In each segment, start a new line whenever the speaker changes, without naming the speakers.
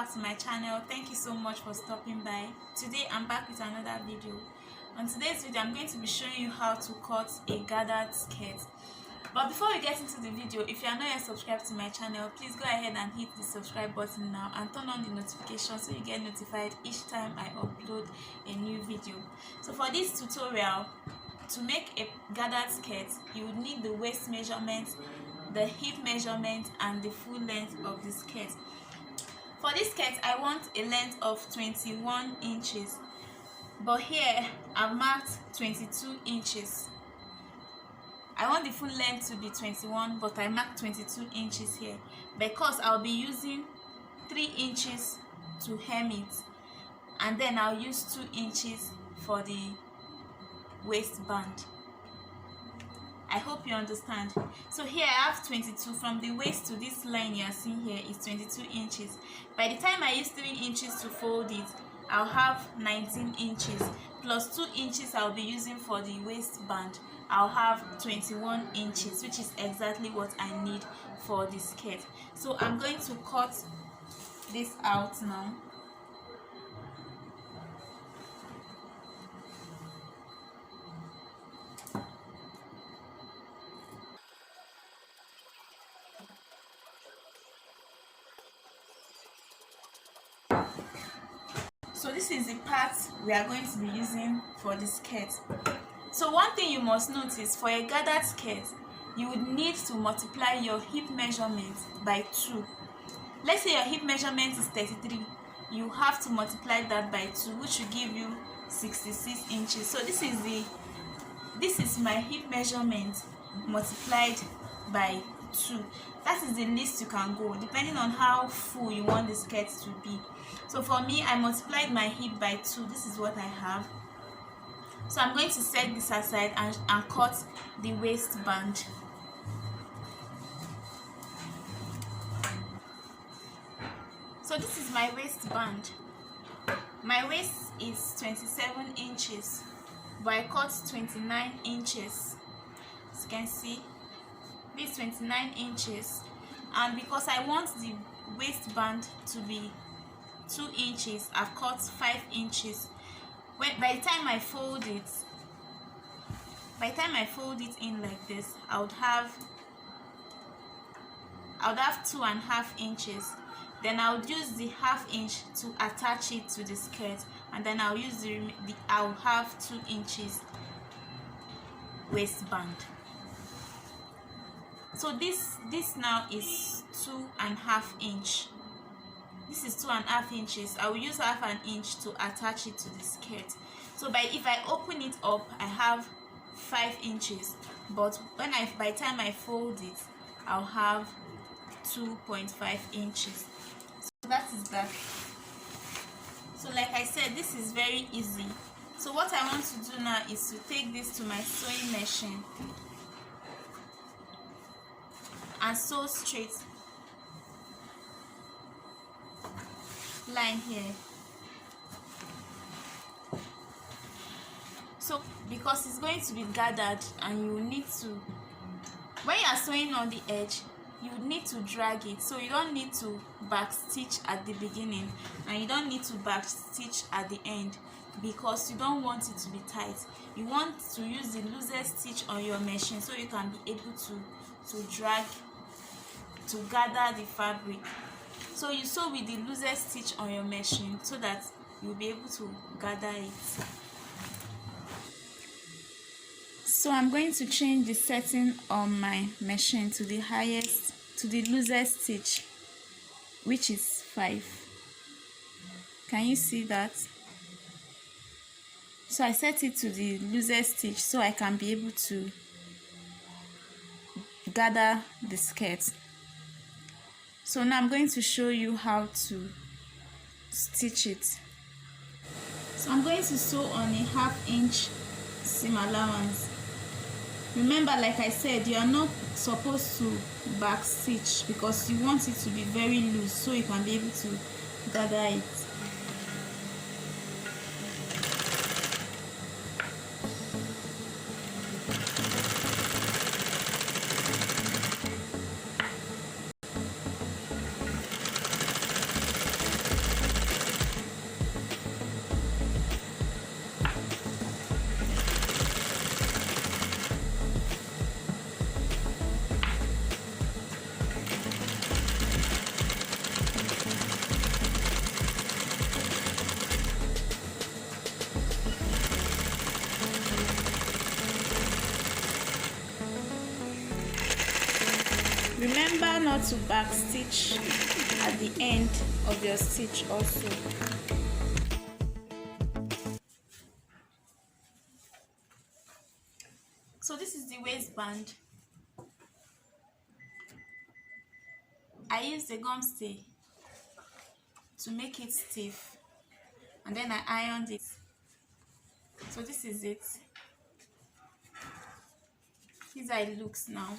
back to my channel. Thank you so much for stopping by. Today I'm back with another video. On today's video I'm going to be showing you how to cut a gathered skirt. But before we get into the video, if you are not yet subscribed to my channel, please go ahead and hit the subscribe button now and turn on the notification so you get notified each time I upload a new video. So for this tutorial, to make a gathered skirt, you would need the waist measurement, the hip measurement and the full length of the skirt. For this skirt I want a length of 21 inches, but here I've marked 22 inches. I want the full length to be 21, but I marked 22 inches here because I'll be using 3 inches to hem it, and then I'll use 2 inches for the waistband. I hope you understand. So here I have 22. From the waist to this line you are seeing here is 22 inches. By the time I use 3 inches to fold it, I'll have 19 inches plus 2 inches I'll be using for the waistband. I'll have 21 inches, which is exactly what I need for the skirt. So I'm going to cut this out now. So this is the part we are going to be using for the skirt. So one thing you must notice, for a gathered skirt, you would need to multiply your hip measurement by 2. Let's say your hip measurement is 33. You have to multiply that by 2, which will give you 66 inches. So this is my hip measurement multiplied by 2. That is the least you can go, depending on how full you want the skirt to be. So for me, I multiplied my hip by 2. This is what I have. So I'm going to set this aside and cut the waistband. So this is my waistband. My waist is 27 inches, but I cut 29 inches. As you can see, this is 29 inches, and because I want the waistband to be 2 inches, I've cut 5 inches. By the time I fold it in like this, I would have 2.5 inches. Then I would use the ½ inch to attach it to the skirt, and then I'll use I'll have 2 inches waistband. So this now is 2.5 inch. This is 2.5 inches. I will use ½ an inch to attach it to the skirt. So if I open it up, I have 5 inches, but by the time I fold it, I'll have 2.5 inches. So that is that. So like I said, this is very easy. So what I want to do now is to take this to my sewing machine and sew straight line here. So because it's going to be gathered, and you need to, when you are sewing on the edge, you need to drag it. So you don't need to back stitch at the beginning, and you don't need to back stitch at the end, because you don't want it to be tight. You want to use the loosest stitch on your machine so you can be able to drag to gather the fabric. So you sew with the loosest stitch on your machine so that you'll be able to gather it. So I'm going to change the setting on my machine to the loosest stitch, which is 5. Can you see that? So I set it to the loosest stitch so I can be able to gather the skirt. So now I'm going to show you how to stitch it. So I'm going to sew on a ½ inch seam allowance. Remember, like I said, you are not supposed to back stitch because you want it to be very loose so you can be able to gather it. remember not to back stitch at the end of your stitch also. So this is the waistband. I used a gum stay to make it stiff, and then I ironed it. So this is it. These are it looks now.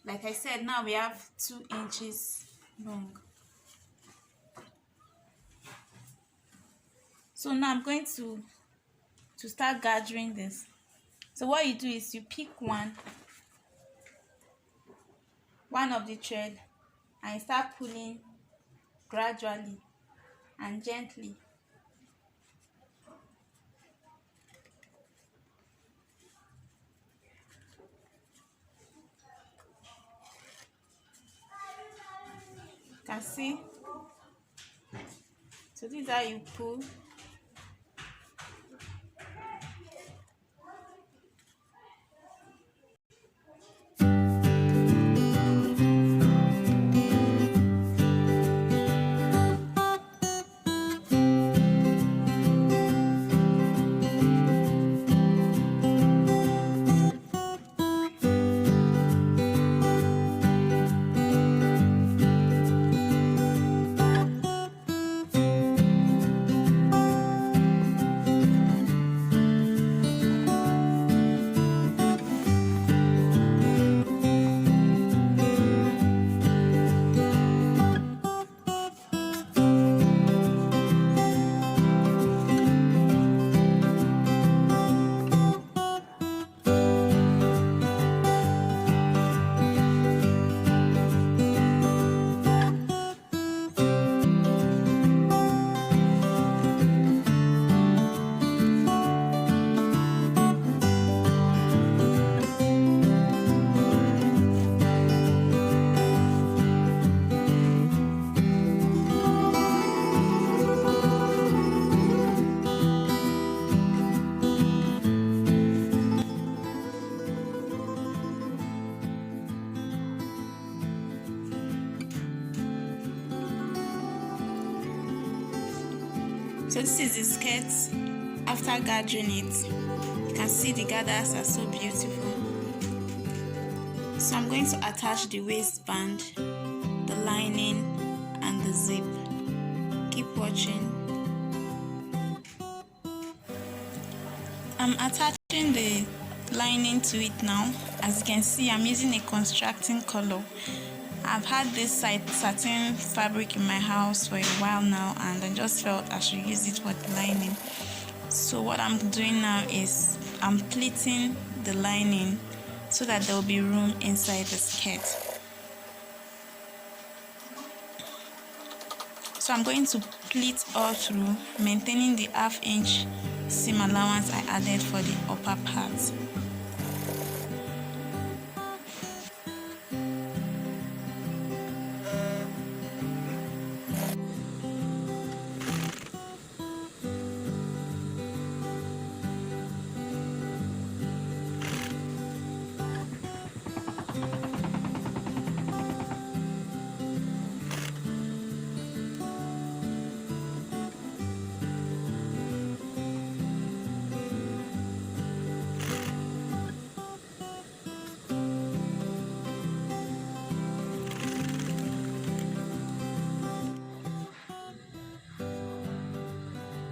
Like I said, now we have 2 inches long. So now I'm going to start gathering this. So what you do is you pick one of the thread and you start pulling gradually and gently. You can see. So this is how you pull. So this is the skirt after gathering it. You can see the gathers are so beautiful. So I'm going to attach the waistband, the lining and the zip. Keep watching. I'm attaching the lining to it now. As you can see, I'm using a constructing color. I've had this satin fabric in my house for a while now, and I just felt I should use it for the lining. So what I'm doing now is I'm pleating the lining so that there will be room inside the skirt. So I'm going to pleat all through, maintaining the ½ inch seam allowance I added for the upper part.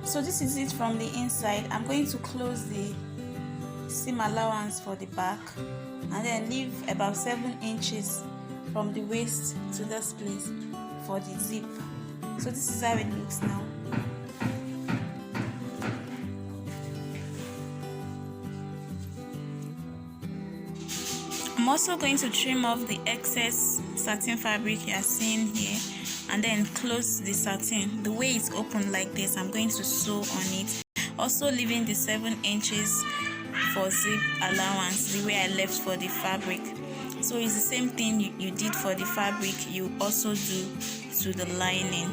So this is it from the inside. I'm going to close the seam allowance for the back and then leave about 7 inches from the waist to this place for the zip. So this is how it looks now. I'm also going to trim off the excess satin fabric you are seeing here and then close the satin. The way it's open like this, I'm going to sew on it, also leaving the 7 inches for zip allowance the way I left for the fabric. So it's the same thing you did for the fabric, you also do to the lining.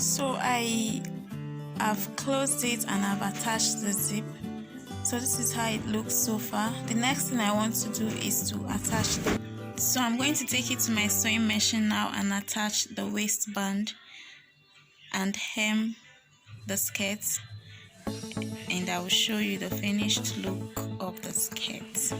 So I have closed it and I've attached the zip. So this is how it looks so far. The next thing I want to do is to attach it. So I'm going to take it to my sewing machine now and attach the waistband and hem the skirt, and I will show you the finished look of the skirt.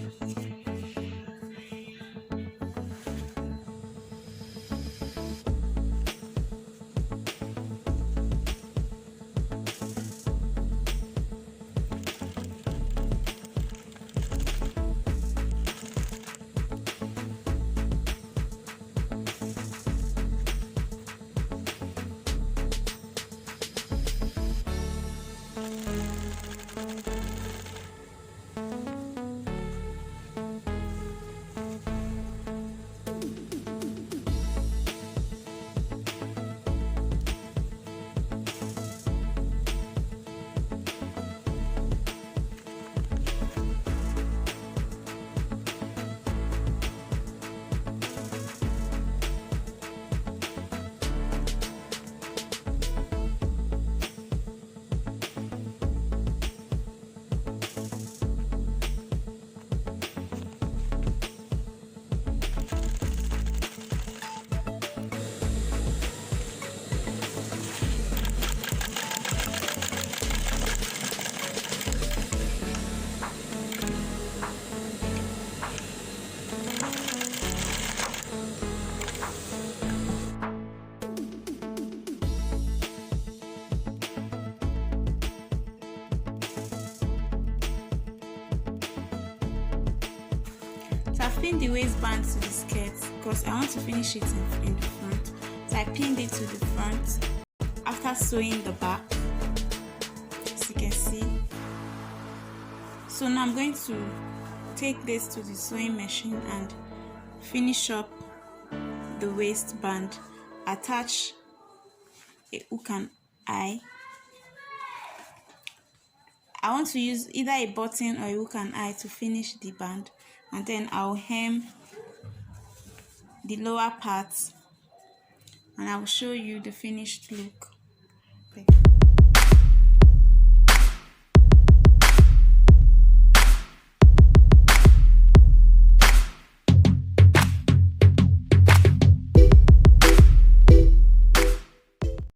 So I've pinned the waistband to the skirt because I want to finish it in the front. So I pinned it to the front after sewing the back, as you can see. So now I'm going to take this to the sewing machine and finish up the waistband. Attach a hook and eye. I want to use either a button or a hook and eye to finish the band, and then I'll hem the lower part and I'll show you the finished look.